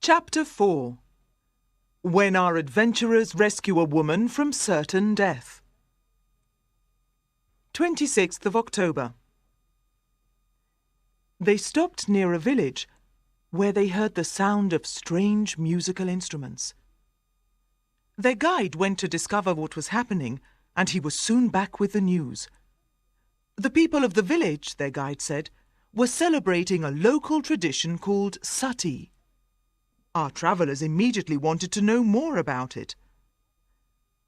Chapter 4. When our adventurers rescue a woman from certain death. 26th of October. They stopped near a village where they heard the sound of strange musical instruments. Their guide went to discover what was happening, and he was soon back with the news. The people of the village, their guide said, were celebrating a local tradition called sati. Our travellers immediately wanted to know more about it.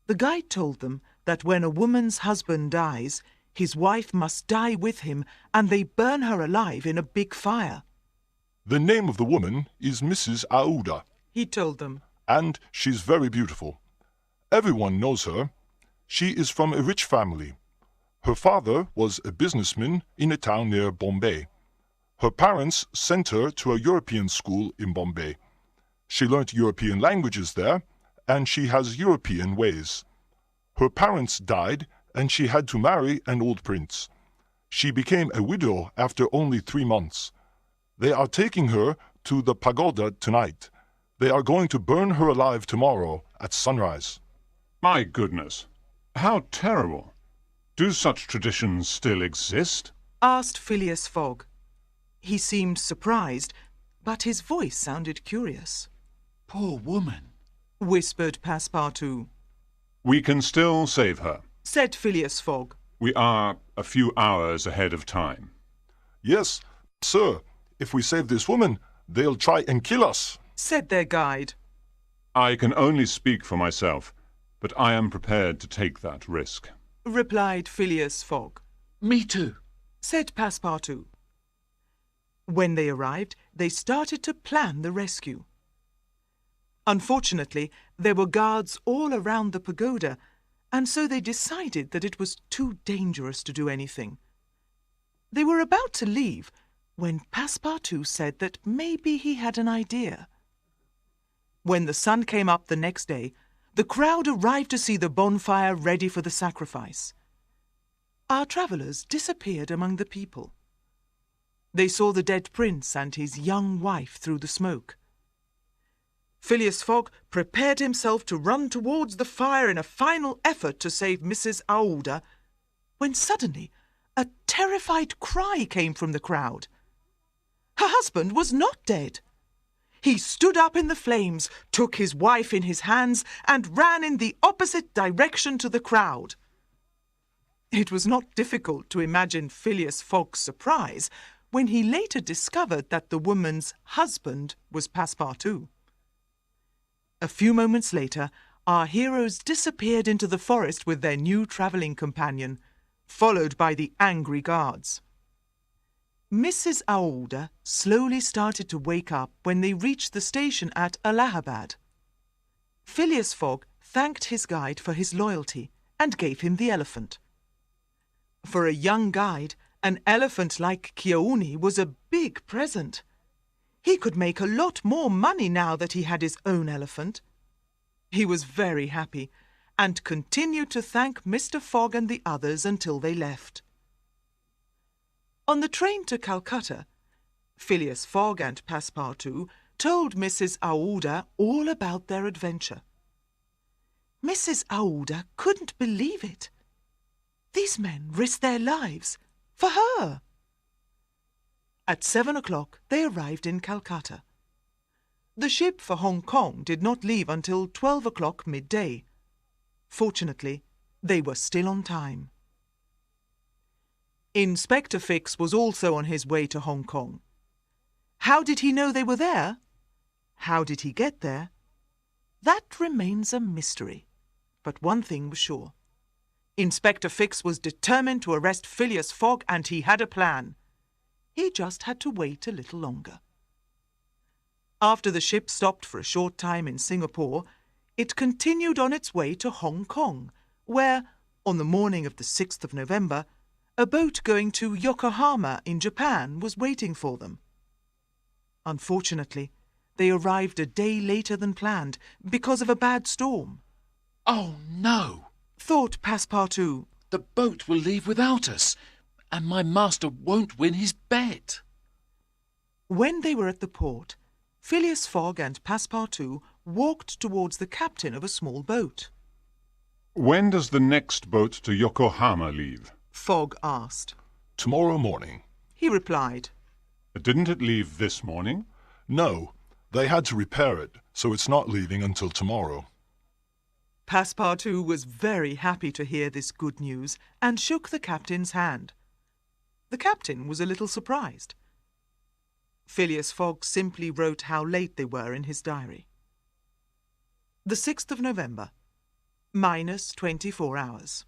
The guide told them that when a woman's husband dies, his wife must die with him, and they burn her alive in a big fire. The name of the woman is Mrs. Aouda, He told them. and she's very beautiful. Everyone knows her. She is from a rich family. Her father was a businessman in a town near Bombay. Her parents sent her to a European school in Bombay. She learnt European languages there, and she has European ways. Her parents died, and she had to marry an old prince. She became a widow after only 3 months. They are taking her to the pagoda tonight. They are going to burn her alive tomorrow at sunrise. My goodness, how terrible. Do such traditions still exist? Asked Phileas Fogg. He seemed surprised, but his voice sounded curious. Poor woman, Whispered Passepartout. We can still save her. Said Phileas Fogg. We are a few hours ahead of time. Yes, sir, if we save this woman, they'll try and kill us. Said their guide. I can only speak for myself, but I am prepared to take that risk. Replied Phileas Fogg. me too. Said Passepartout. When they arrived, they started to plan the rescue. Unfortunately, there were guards all around the pagoda, and so they decided that it was too dangerous to do anything. They were about to leave when Passepartout said that maybe he had an idea. When the sun came up the next day, the crowd arrived to see the bonfire ready for the sacrifice. Our travellers disappeared among the people. They saw the dead prince and his young wife through the smoke. Phileas Fogg prepared himself to run towards the fire in a final effort to save Mrs. Aouda, when suddenly a terrified cry came from the crowd. Her husband was not dead. He stood up in the flames, took his wife in his hands, and ran in the opposite direction to the crowd. It was not difficult to imagine Phileas Fogg's surprise when he later discovered that the woman's husband was Passepartout. A few moments later, our heroes disappeared into the forest with their new travelling companion, followed by the angry guards. Mrs. Aouda slowly started to wake up when they reached the station at Allahabad. Phileas Fogg thanked his guide for his loyalty and gave him the elephant. For a young guide, an elephant like Kiauni was a big present. He could make a lot more money now that he had his own elephant. He was very happy and continued to thank Mr. Fogg and the others until they left. On the train to Calcutta, Phileas Fogg and Passepartout told Mrs. Aouda all about their adventure. Mrs. Aouda couldn't believe it. These men risked their lives for her. At 7 o'clock, they arrived in Calcutta. The ship for Hong Kong did not leave until 12 o'clock midday. Fortunately, they were still on time. Inspector Fix was also on his way to Hong Kong. How did he know they were there? How did he get there? That remains a mystery. But one thing was sure. Inspector Fix was determined to arrest Phileas Fogg, and he had a plan. He just had to wait a little longer. After the ship stopped for a short time in Singapore, it continued on its way to Hong Kong, where, on the morning of the 6th of November, a boat going to Yokohama in Japan was waiting for them. Unfortunately, they arrived a day later than planned because of a bad storm. Oh no, Thought Passepartout. the boat will leave without us, and my master won't win his bet. When they were at the port, Phileas Fogg and Passepartout walked towards the captain of a small boat. When does the next boat to Yokohama leave? Fogg asked. Tomorrow morning. He replied. Didn't it leave this morning? No, they had to repair it, so it's not leaving until tomorrow. Passepartout was very happy to hear this good news and shook the captain's hand. The captain was a little surprised. Phileas Fogg simply wrote how late they were in his diary. The 6th of November, -24 hours.